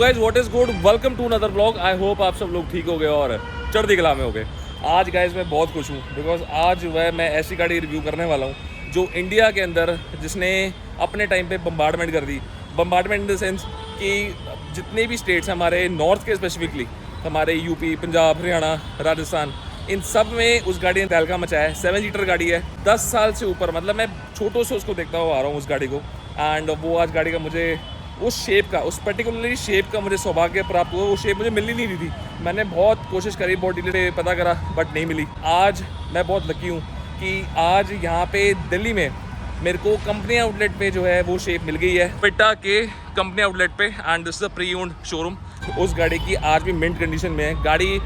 Guys what is good, welcome to another blog. I hope आप सब लोग ठीक हो गए और चढ़ती कला में हो गए। आज गाइस मैं बहुत खुश हूँ बिकॉज आज वह मैं ऐसी गाड़ी रिव्यू करने वाला हूँ जो इंडिया के अंदर जिसने अपने टाइम पे बम्बार्डमेंट कर दी। बम्बार्डमेंट इन द सेंस कि जितने भी स्टेट्स हैं हमारे नॉर्थ के, स्पेसिफिकली हमारे यूपी, पंजाब, हरियाणा, राजस्थान, इन सब में उस गाड़ी ने तहलका मचाया है। 7 सीटर गाड़ी है, 10 साल से ऊपर, मतलब मैं छोटों से उसको देखता हुआ आ रहा हूँ उस गाड़ी को। एंड वो आज गाड़ी का मुझे उस शेप का, उस पर्टिकुलरली शेप का मुझे सौभाग्य प्राप्त हुआ। वो शेप मुझे मिल ही नहीं रही थी। मैंने बहुत कोशिश करी, बहुत डिटेल पता करा, बट नहीं मिली। आज मैं बहुत लकी हूँ कि आज यहाँ पे दिल्ली में मेरे को कंपनी आउटलेट पे जो है वो शेप मिल गई है, पिटा के कंपनी आउटलेट पे। And this is a pre owned showroom. उस गाड़ी की आज भी मिंट कंडीशन में है। गाड़ी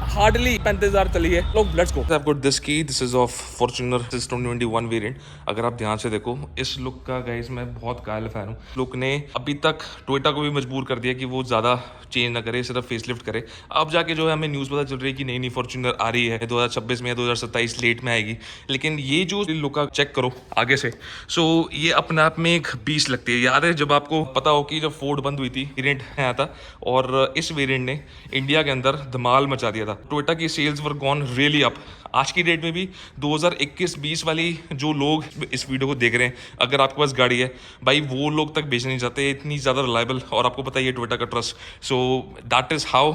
हार्डली 35,000 चली है। लोग let's go. I've got this key. This is of Fortuner. This is 2021 variant. अगर आप ध्यान से देखो इस लुक का, गाइस मैं बहुत कायल फैन हूँ। लुक ने अभी तक टोयोटा को भी मजबूर कर दिया कि वो ज़्यादा चेंज ना करे, सिर्फ फेसलिफ्ट करे। अब जाके जो है हमें न्यूज़ पता चल रही है कि नई फॉर्च्यूनर आ रही है 2026 में या 2027 लेट में आएगी। लेकिन ये जो लुक का चेक करो आगे से, सो ये अपने आप में एक बीस्ट लगती है। याद है जब आपको पता हो कि जब फोर्ड बंद हुई थी, वेरिएंट आया था और इस वेरिएंट ने इंडिया के अंदर धमाल मचा दिया था। टोयोटा की sales were gone really up. आज की डेट में भी 2021-20 वाली जो लोग इस वीडियो को देख रहे हैं, अगर आपके पास गाड़ी है भाई, वो लोग तक बेचना नहीं चाहते, इतनी ज़्यादा रिलायबल। और आपको पता ही है टोयोटा का trust. So that is how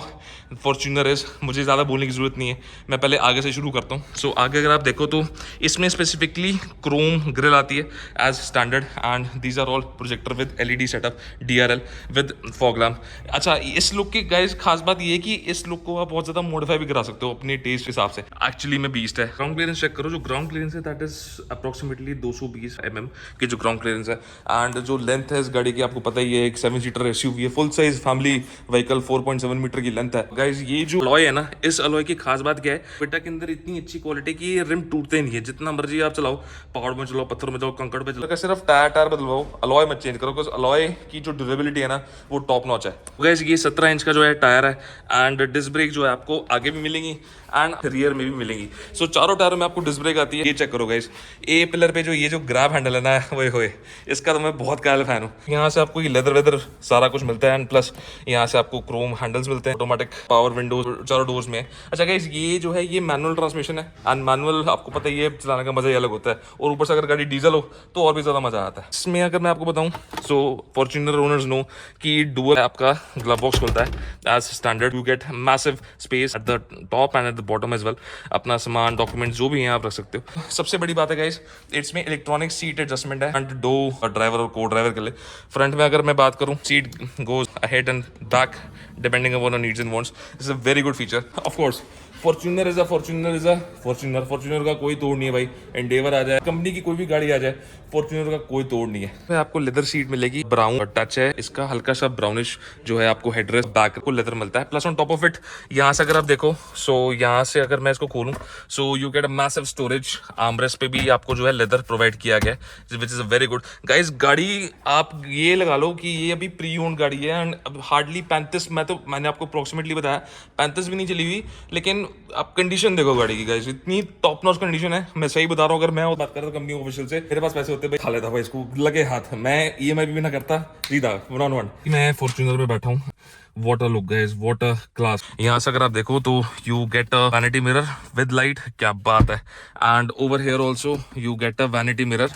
Fortuner is. मुझे ज़्यादा बोलने की ज़रूरत नहीं है, मैं पहले आगे से शुरू करता हूँ। सो आगे अगर आप देखो तो इसमें स्पेसिफिकली क्रोम ग्रिल आती है as standard. And these are all projector with LED setup, DRL with fog lamp. अच्छा, इस लुक की गाइस खास बात ये है कि इस लुक को आप बहुत ज़्यादा मॉडिफाई भी करा सकते हो अपने टेस्ट के हिसाब से। एक्चुअली में बीस्ट है। ग्राउंड क्लियरेंस चेक करो। जो ग्राउंड क्लियरेंस है दैट इज अप्रोक्सीमेटली 220 mm की जो ग्राउंड क्लियरेंस है। एंड जो लेंथ है इस गाड़ी की आपको पता ही है, एक 7 सीटर SUV है, full size family vehicle, 4.7 metre की लेंथ है। गाइस ये जो अलॉय है ना, इस अलॉय की खास बात क्या है, बेटा के अंदर इतनी अच्छी क्वालिटी की ये रिम टूटते नहीं है। जितना मर्जी आप चलाओ, पहाड़ में चलाओ, पत्थर में जाओ, कंकड़ पे चलाओ, सिर्फ टायर बदलवाओ, अलॉय मत चेंज करो। बिकॉज अलॉय की जो ड्यूरेबिलिटी है ना वो टॉप नॉच है। गाइस ये 17 इंच का जो है टायर है। एंड डिस्क ब्रेक जो है आपको आगे भी मिलेंगी एंड रियर में भी मिलेंगी। सो चारों टायरों में आपको डिस्क ब्रेक आती है। ये चेक करो गाइस, ए पिलर पे जो ये जो ग्रैब हैंडल है ना, वो होए, इसका तो मैं बहुत कायल फैन हूँ। यहाँ से आपको ये लेदर वेदर सारा कुछ मिलता है। एंड प्लस यहाँ से आपको क्रोम हैंडल्स मिलते हैं। ऑटोमेटिक पावर विंडोज चारों डोर्स में। अच्छा गाइस ये जो है ये मैनुअल ट्रांसमिशन है। एंड मैनुअल आपको पता ही है, चलाने का मजा ही अलग होता है। और ऊपर से अगर गाड़ी डीजल हो तो और भी ज्यादा मजा आता है। इसमें अगर मैं आपको बताऊँ, सो फॉर्च्यूनर ओनर्स नो कि डुअल आपका ग्लव बॉक्स खुलता है as standard. You get massive space at the top and at the bottom as well. अपना सामान, डॉक्यूमेंट जो भी हैं आप रख सकते हो। सबसे बड़ी बात है गाइस, इसमें इलेक्ट्रॉनिक सीट एडजस्टमेंट है एंड दो ड्राइवर और को ड्राइवर के लिए। फ्रंट में अगर मैं बात करूं, seat goes ahead and back depending upon your needs and wants. It's a very good feature. Of course Fortuner is a Fortuner. Fortuner का कोई तोड़ नहीं है भाई। एंडेवर आ जाए, कंपनी की कोई भी गाड़ी आ जाए, फॉर्च्यूनर का कोई तोड़ नहीं है। आपको लेदर सीट मिलेगी, ब्राउन टच है इसका, हल्का सा ब्राउनिश जो है आपको हेडरेस्ट, बैक को लेदर मिलता है। Plus on top of it यहाँ से अगर आप देखो, सो यहाँ से अगर मैं इसको खोलूँ, सो you get a massive storage. Armrest पे भी आपको जो है लेदर प्रोवाइड किया गया है, which is a very good. Guys गाड़ी आप ये लगा लो कि ये अभी प्री ओन्ड गाड़ी है एंड अब हार्डली 35, मैंने आपको अप्रोक्सीमेटली बताया 35 भी नहीं चली हुई। लेकिन आप कंडीशन देखो गाड़ी की गाइस, इतनी टॉप नॉच कंडीशन है। मैं सही बता रहा हूँ, अगर मैं बात कर रहा कंपनी ऑफिशियल से, मेरे पास पैसे होते भाई खा लेता भाई इसको लगे हाथ। मैं EMI भी ना करता, सीधा 1-on-1। मैं फॉर्च्यूनर पे बैठा हूँ। Water look guys, water class. यहाँ से अगर आप देखो तो you get a vanity mirror with light, क्या बात है। And over here also you get a vanity mirror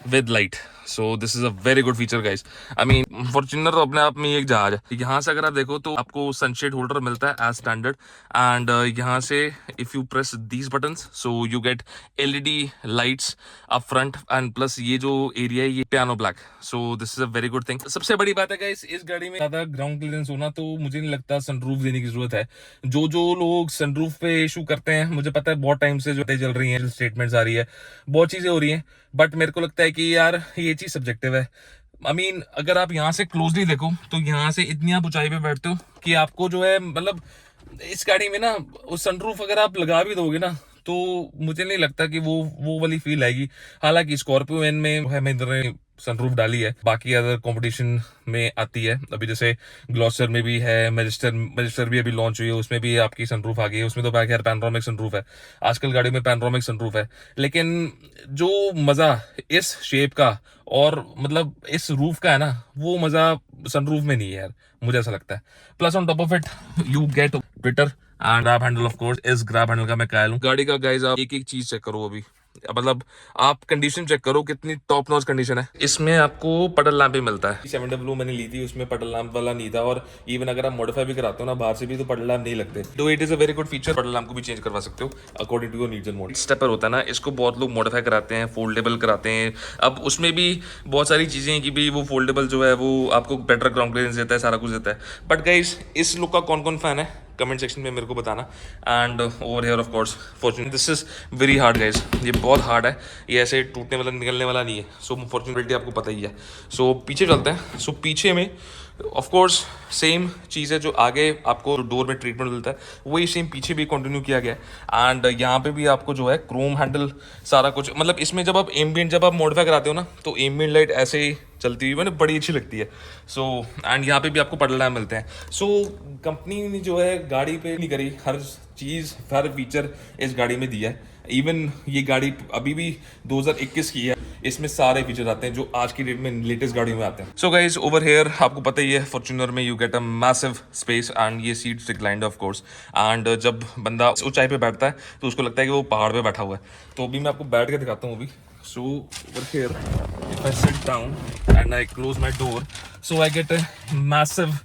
with light. So this is a very good feature guys. I mean Fortuner अपने आप में एक जहाज है। यहाँ से अगर आप देखो तो आपको सनशेड होल्डर मिलता है एज स्टैंडर्ड। एंड यहाँ से if you press these buttons, so you gate LED lights up front. And plus ये जो एरिया है ये piano black. So this is a very good thing. सबसे बड़ी बात है गाइस, इस गाड़ी में ज्यादा ग्राउंड क्लियरेंस होना तो मुझे नहीं लगता सनरूफ देने की जरूरत है। जो लोग सनरूफ पे इशू करते हैं, मुझे पता है बहुत टाइम से जो चल रही है, स्टेटमेंट्स आ रही है, बहुत चीजें हो रही हैं, बट मेरे को लगता है कि यार ये चीज सब्जेक्टिव है। आई मीन अगर आप यहाँ से क्लोजली देखो तो यहाँ से इतनी आप ऊंचाई पे बैठते हो कि आपको जो है, मतलब इस गाड़ी में ना वो सनरूफ अगर आप लगा भी दोगे ना तो मुझे नहीं लगता कि वो वाली फील आएगी। हालांकि स्कॉर्पियो एन में है, महिंद्रा ने सनरूफ डाली है, बाकी अदर कंपटीशन में आती है। अभी जैसे ग्लॉस्टर में भी है, मैजिस्टर भी अभी लॉन्च हुई है, उसमें भी आपकी सनरूफ आ गई है। उसमें तो खैर पैनोरामिक सनरूफ है, आजकल गाड़ी में पैनोरामिक सनरूफ है। लेकिन जो मजा इस शेप का और मतलब इस रूफ का है ना, वो मजा सनरूफ में नहीं है यार, मुझे ऐसा लगता है। Plus on top of it you get Twitter and grab handle. Of course इस ग्रैब हैंडल का मैं कायल हूँ। गाड़ी का गाइस आप एक एक चीज चेक करो, अभी मतलब आप कंडीशन चेक करो कितनी टॉप नॉच कंडीशन है। इसमें आपको पटल लैंप भी मिलता है। 7W मैंने ली थी, उसमें पटल लैंप वाला नहीं था, और इवन अगर आप मॉडिफाई भी कराते हो ना बाहर से भी, तो पटल लैंप नहीं लगते। तो it is a very good feature, पटल लैंप को भी चेंज करवा सकते हो according to your needs and wants. Stepper होता है ना, इसको बहुत लोग मॉडिफाई कराते हैं, फोल्डेबल कराते हैं। अब उसमें भी बहुत सारी चीजें हैं कि भाई वो फोल्डेबल जो है वो आपको बेटर ग्राउंड क्लियरेंस देता है, सारा कुछ देता है। बट गाइस इस लुक का कौन कौन फैन है कमेंट सेक्शन में मेरे को बताना। And over here of course Fortune, this is very hard guys, ये बहुत हार्ड है, ये ऐसे टूटने वाला निकलने वाला नहीं है। सो फॉर्च्यूनेबिलिटी आपको पता ही है। सो पीछे चलते हैं। सो पीछे में ऑफ कोर्स सेम चीज़ है, जो आगे आपको डोर में ट्रीटमेंट मिलता है वही सेम पीछे भी कंटिन्यू किया गया है। एंड यहाँ पे भी आपको जो है क्रोम हैंडल सारा कुछ, मतलब इसमें जब आप एम्बियंट जब आप मॉडिफाई कराते हो ना, तो एम्बियंट लाइट ऐसे ही चलती हुई मैंने बड़ी अच्छी लगती है। सो एंड यहाँ पे भी आपको पटल लैंप मिलते हैं। सो कंपनी ने जो है गाड़ी पे नहीं करी, हर चीज़ हर फीचर इस गाड़ी में दिया है। इवन ये गाड़ी अभी भी 2021 की है, इसमें सारे फीचर आते हैं जो आज की डेट में लेटेस्ट गाड़ियों में आते हैं। सो गाइस ओवर हियर आपको पता ही है फॉर्च्यूनर में you get a massive space and ये seats reclined of course. And जब बंदा ऊंचाई पे बैठता है तो उसको लगता है कि वो पहाड़ पे बैठा हुआ है। तो अभी मैं आपको बैठ के दिखाता हूँ अभी। So over here if I sit down and I close my door, so I get a massive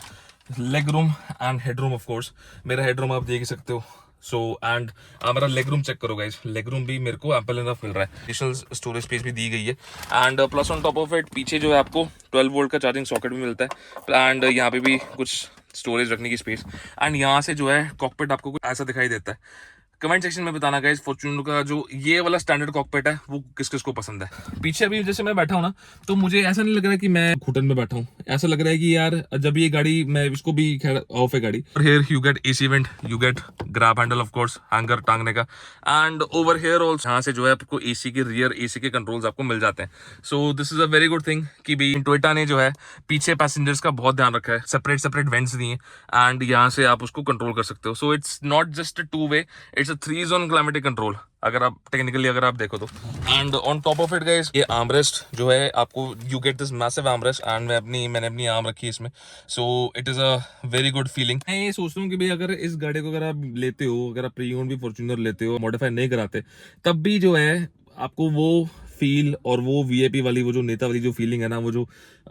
leg room and head room. Of course मेरा हेड रूम आप देख ही सकते हो। सो एंड मेरा लेग रूम चेक करो guys, leg room भी मेरे को एम्पल इनफ मिल रहा है, एडिशनल स्टोरेज स्पेस भी दी गई है। And plus on top of it पीछे जो है आपको 12 वोल्ट का चार्जिंग सॉकेट भी मिलता है। एंड यहाँ पे भी कुछ स्टोरेज रखने की स्पेस। एंड यहाँ से जो है कॉकपिट आपको कुछ ऐसा दिखाई देता है। कमेंट सेक्शन में बताना गाइस फॉर्च्यूनर का जो ये वाला स्टैंडर्ड कॉकपिट है वो किस किस को पसंद है। पीछे अभी जैसे मैं बैठा हूँ ना, तो मुझे ऐसा नहीं लग रहा है कि मैं घुटन में बैठा हूँ, ऐसा लग रहा है कि यार जब ये गाड़ी, मैं इसको भी खैर ऑफ है गाड़ी। और here you gate AC vent, you get grab handle of course, hanger टांगने का। एंड ओवर हियर ऑल्सो यहाँ से जो है आपको एसी के रियर एसी के कंट्रोल्स आपको मिल जाते हैं। So this is a very good thing कि भाई टोयोटा ने जो है पीछे पैसेंजर्स का बहुत ध्यान रखा है, सेपरेट सेपरेट वेंट्स दिए एंड यहाँ से आप उसको कंट्रोल कर सकते हो। So it's not just 2 way, it's a 3 zone climatic control अगर आप टेक्निकली अगर आप देखो तो। And on top of it guys ये आर्मरेस्ट जो है आपको you get this massive armrest and मैंने अपनी आर्म रखी है इसमें। सो it is a very good feeling. मैं ये सोचता हूँ कि भाई अगर इस गाड़ी को अगर आप लेते हो, अगर आप प्री ओन्ड भी फॉर्च्यूनर लेते हो, मॉडिफाई नहीं कराते, तब भी जो है आपको वो फील और वो वीआईपी वाली, वो जो नेता वाली जो फीलिंग है ना, वो जो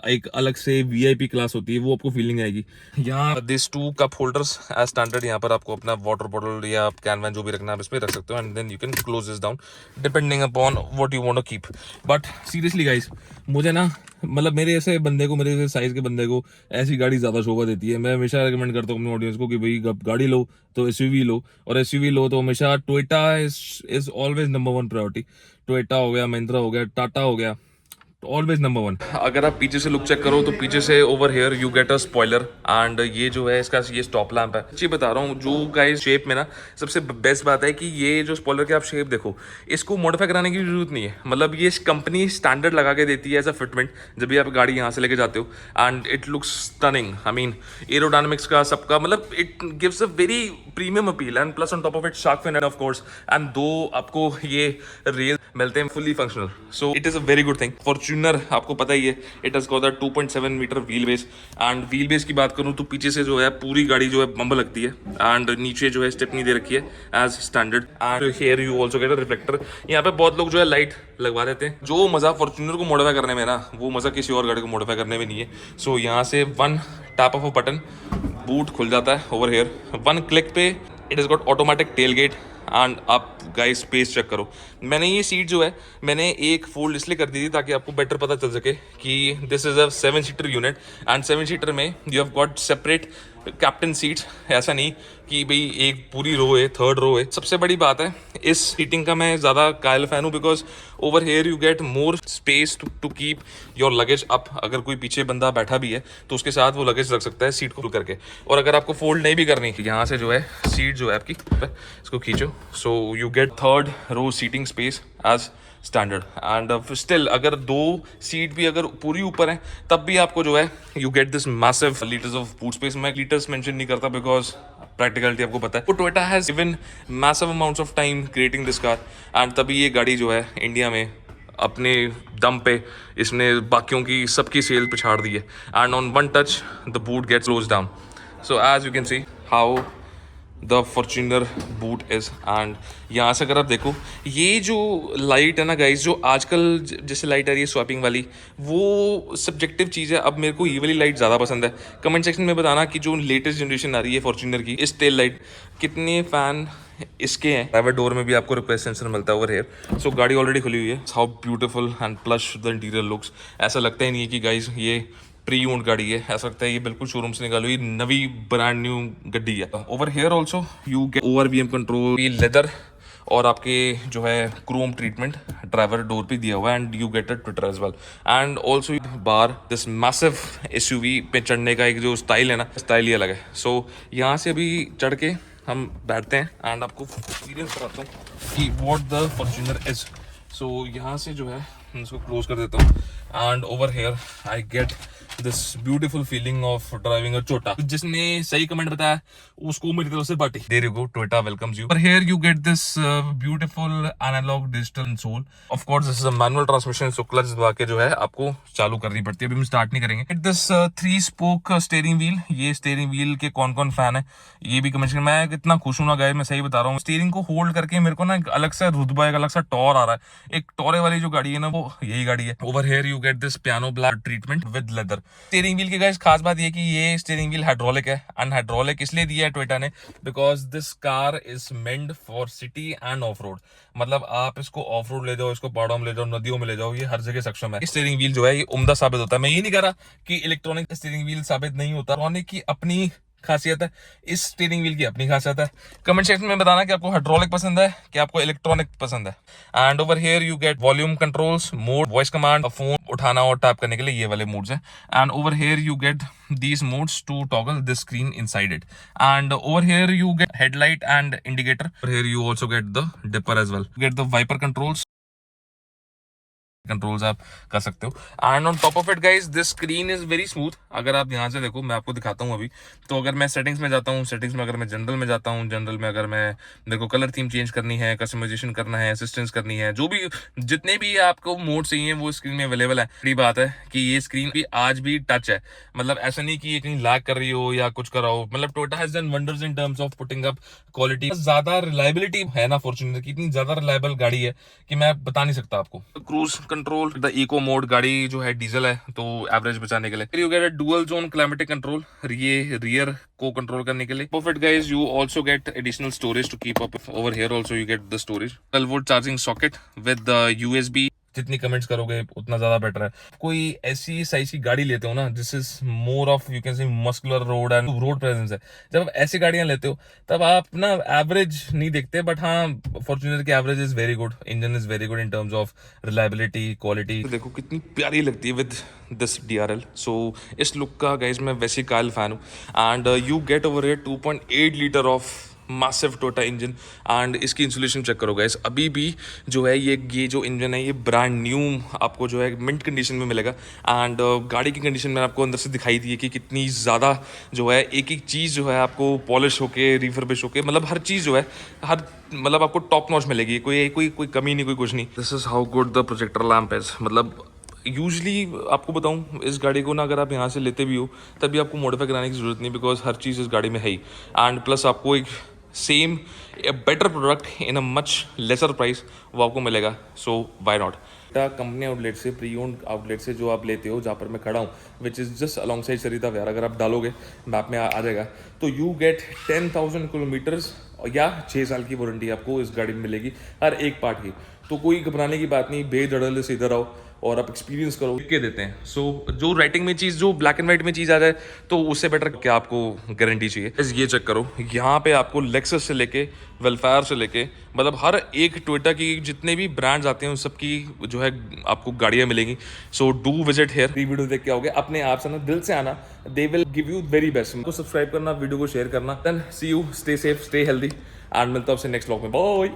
एक अलग से वीआईपी क्लास होती है, वो आपको फीलिंग आएगी। यहाँ this 2 cup holders as standard, यहाँ पर आपको अपना वाटर बॉटल या कैन वैन जो भी रखना है आप इसमें रख सकते हो। And then you can close this down depending upon what you want to keep. But seriously guys मुझे ना, मतलब मेरे ऐसे बंदे को, मेरे जैसे साइज के बंदे को ऐसी गाड़ी ज्यादा शोभा देती है। मैं हमेशा रिकमेंड करता हूँ अपने ऑडियंस को कि भाई गाड़ी लो तो एसयूवी लो, और एसयूवी लो तो हमेशा Toyota is always number 1 priority. Toyota हो गया, महिंद्रा हो गया, टाटा हो गया, ऑलवेज नंबर 1। अगर आप पीछे से लुक चेक करो तो पीछे से over here you get a spoiler and ये जो है इसका ये स्टॉप लैंप है। अच्छी बता रहा हूँ जो गाइस शेप में ना सबसे बेस्ट बात है कि ये जो स्पॉइलर की आप शेप देखो, इसको मॉडिफाई कराने की जरूरत नहीं है। मतलब ये कंपनी स्टैंडर्ड लगा के देती है एज अ फिटमेंट जब भी आप गाड़ी यहाँ से लेके जाते हो। And it looks stunning, I mean aerodynamics का सबका, मतलब it gives a very premium appeal. And plus on top of it shark fin of course, and though आपको ये रेल मिलते हैं fully functional. So it is a very good thing. Fortuner आपको पता ही है it has got 2.7 metre wheel base. And wheel base की बात करूं तो पीछे से जो है पूरी गाड़ी जो है बम्ब लगती है एंड नीचे जो है स्टेपनी दे रखी है as standard. And here you also get a reflector. यहाँ पे बहुत लोग जो है लाइट लगवा देते हैं। जो मजा फॉर्च्यूनर को मॉडिफाई करने में ना, वो मजा किसी और गाड़ी को मॉडिफाई करने में नहीं है। सो यहाँ से 1 tap of a button boot खुल जाता है। ओवर हियर 1 क्लिक पे it is got automatic tailgate. And आप गाइस स्पेस चेक करो, मैंने ये सीट जो है मैंने एक फोल्ड इसलिए कर दी थी ताकि आपको बेटर पता चल सके कि this is a 7 seater unit. And 7 seater में you have got separate captain seats. ऐसा नहीं कि भाई एक पूरी रो है, 3rd रो है। सबसे बड़ी बात है इस सीटिंग का मैं ज़्यादा कायल फैन हूँ because over here you get more space to keep your luggage up. अगर कोई पीछे बंदा बैठा भी है तो उसके साथ वो लगेज रख सकता है सीट को करके। और अगर आपको फोल्ड नहीं भी करनी, यहाँ से जो है सीट जो है आपकी, इसको खींचो, so you get 3rd row seating space. As standard and still अगर 2 सीट भी अगर पूरी ऊपर है तब भी आपको जो है you get this massive litres of boot space. मैं लीटर्स मेंशन नहीं करता बिकॉज प्रैक्टिकलिटी आपको पता है। तो Toyota has given massive amounts of time creating this car and तभी ये गाड़ी जो है इंडिया में अपने दम पे इसने बाकियों की सबकी सेल पिछाड़ दी है and on one touch the boot gets close down. So as you can see how the Fortuner boot is and यहाँ से अगर आप देखो ये जो लाइट है ना गाइस, जो आजकल जैसे लाइट आ रही है स्वैपिंग वाली, वो सब्जेक्टिव चीज़ है। अब मेरे को ये वाली लाइट ज़्यादा पसंद है। कमेंट सेक्शन में बताना कि जो लेटेस्ट जनरेशन आ रही है फॉर्च्यूनर की इस टेल लाइट, कितने फ़ैन इसके हैं। प्राइवेट डोर में भी आपको रिक्वेस्ट सेंसर मिलता है ओवर हेयर। सो गाड़ी ऑलरेडी खुली हुई है। How beautiful and plush the interior looks. ऐसा लगता ही नहीं है कि गाइस ये प्री ओन्ड गाड़ी है, ऐसा लगता है ये बिल्कुल शोरूम से निकाली हुई नवी ब्रांड न्यू गड्डी है। Over here also you get ORVM control, leather और आपके जो है क्रोम ट्रीटमेंट ड्राइवर डोर पे दिया हुआ है and you get a tweeter as well and also बार दिस मैसिव SUV पे चढ़ने का एक जो स्टाइल है ना, स्टाइल ही अलग है। सो यहाँ से अभी चढ़ के हम बैठते हैं एंड आपको एक्सपीरियंस कराता हूँ कि व्हाट द फॉर्च्यूनर इज। सो यहाँ से जो है मैं इसको क्लोज कर देता हूँ and over here I get this beautiful feeling of driving a छोटा। जिसने सही कमेंट बताया उसको मेरी तरफ से party. There you go, Toyota welcomes you. और here you get this beautiful analogue digital console. Of course this is a manual transmission, so clutch दबा के जो है आपको चालू करनी पड़ती है। अभी हम स्टार्ट नहीं करेंगे। This 3 spoke steering wheel. ये स्टीयरिंग व्हील के कौन कौन फैन है ये भी कमेंट। मैं कितना खुश हूं ना गाइस, मैं सही बता रहा हूँ। स्टीयरिंग को होल्ड करके मेरे को ना एक अलग सा रुतबा, एक अलग सा टॉर आ रहा है। एक टॉरे वाली जो गाड़ी है ना वो यही गाड़ी है। Over here you get this piano black treatment with leather. Steering wheel के गाइस खास बात ये कि ये स्टीयरिंग व्हील हाइड्रोलिक है एंड हाइड्रोलिक इसलिए दिया है टोयोटा ने because this car is meant for city end of road. मतलब आप इसको ऑफ रोड ले जाओ, इसको पहाड़ों में ले जाओ, नदियों में ले जाओ, ये हर जगह सक्षम है। स्टीयरिंग व्हील जो है ये उम्दा साबित होता है। मैं ये नहीं कह रहा कि इलेक्ट्रॉनिक स्टीयरिंग व्हील साबित नहीं होता। इलेक्ट्रॉनिक की अपनी खासियत है, इस स्टीयरिंग व्हील की अपनी खासियत है। कमेंट सेक्शन में बताना कि आपको हाइड्रोलिक पसंद है कि आपको इलेक्ट्रॉनिक पसंद है। And over here you gate volume controls, mode, voice command, phone उठाना और टैप करने के लिए ये वाले मोड्स हैं। And over here you gate these modes to toggle this screen inside it. And over here you get headlight and indicator. Over here you also get the dipper as well. You get the wiper controls आप कर सकते हो। And on top of it guys this screen is very smooth. अगर आप यहाँ से देखो, मैं आपको दिखाता हूँ अभी। तो अगर मैं सेटिंग्स में जाता हूँ, सेटिंग्स में अगर मैं जनरल में जाता हूँ, जनरल में अगर मैं देखो कलर थीम चेंज करनी है, कस्टमाइजेशन करना है, असिस्टेंस करनी है, जो भी जितने भी आपको मोड चाहिए वो स्क्रीन में अवेलेबल है। बड़ी बात है कि ये स्क्रीन भी आज भी टच है। मतलब ऐसा नहीं कि ये कहीं लैग कर रही हो या कुछ कर रहा हो। मतलब Toyota has done wonders in terms of putting up quality. ज्यादा रिलायबिलिटी है ना फॉर्च्यूनर की, इतनी ज्यादा रिलायबल गाड़ी है कि मैं बता नहीं सकता आपको। Cruise control, the eco mode, गाड़ी जो है डीजल है तो एवरेज बचाने के लिए। You get dual zone climatic control, ये रियर को कंट्रोल करने के लिए। Perfect guys, you also get additional storage to keep up. Over here also you get the storage, 12 volt charging socket with the USB। जितनी comments करोगे उतना ज्यादा better है। कोई ऐसी साइज की गाड़ी लेते हो ना, this is more of you can say muscular road and road presence है। जब आप ऐसी गाड़ियां लेते हो तब आप ना एवरेज नहीं देखते, बट हाँ फॉर्च्यूनर की average is very good, engine is very good in terms of reliability, quality. देखो कितनी प्यारी लगती है विद दिस DRL। सो इस लुक का गाइज मैं वैसे कायल फैन हूँ। And you get over here 2.8 litre of massive Toyota engine and इसकी इंसुलेशन चेक करो गाइस। अभी भी जो है ये जो इंजन है ये ब्रांड न्यू आपको जो है मिंट कंडीशन में मिलेगा। एंड गाड़ी की कंडीशन मैंने आपको अंदर से दिखाई दी है कि कितनी ज़्यादा जो है एक एक चीज़ जो है आपको पॉलिश होके, रिफर्बिश होके, मतलब हर चीज़ जो है हर मतलब आपको टॉप नॉच मिलेगी। कोई कमी नहीं, कोई कुछ नहीं। This is how good the projector lamp is. मतलब यूजली आपको बताऊं इस गाड़ी को ना अगर आप यहाँ से लेते भी हो तभी आपको मॉडिफाई कराने की जरूरत नहीं, बिकॉज हर चीज़ इस गाड़ी में है ही। एंड प्लस आपको एक same better product in a much laser price वो आपको मिलेगा। सो वाई नॉट। कंपनी आउटलेट से, प्री ओन्ड आउटलेट से जो आप लेते हो, जहाँ पर मैं खड़ा हूँ, which is just alongside Sarita Vihar, अगर आप डालोगे मैप में आ जाएगा, तो यू गेट 10,000 किलोमीटर्स या 6 साल की वारंटी आपको इस गाड़ी में मिलेगी हर एक पार्ट की। तो कोई घबराने की बात नहीं, बेधड़ल्ले से इधर आओ और आप एक्सपीरियंस करो, लिख के देते हैं। सो जो राइटिंग में चीज़, जो ब्लैक एंड व्हाइट में चीज़ आ जाए तो उससे बेटर क्या आपको गारंटी चाहिए। ये चेक करो, यहाँ पे आपको लेक्सस से लेके वेलफेयर से लेके मतलब हर एक टोयोटा की जितने भी ब्रांड्स आते हैं उन सबकी जो है आपको गाड़ियाँ मिलेंगी। So do visit hair. Video देख के आओगे अपने आप से ना, दिल से आना, they will give you very best. तो सब्सक्राइब करना, वीडियो को शेयर करना। Then see you, stay safe, stay healthy and मिलता हूँ आपसे नेक्स्ट व्लॉग में। बाय।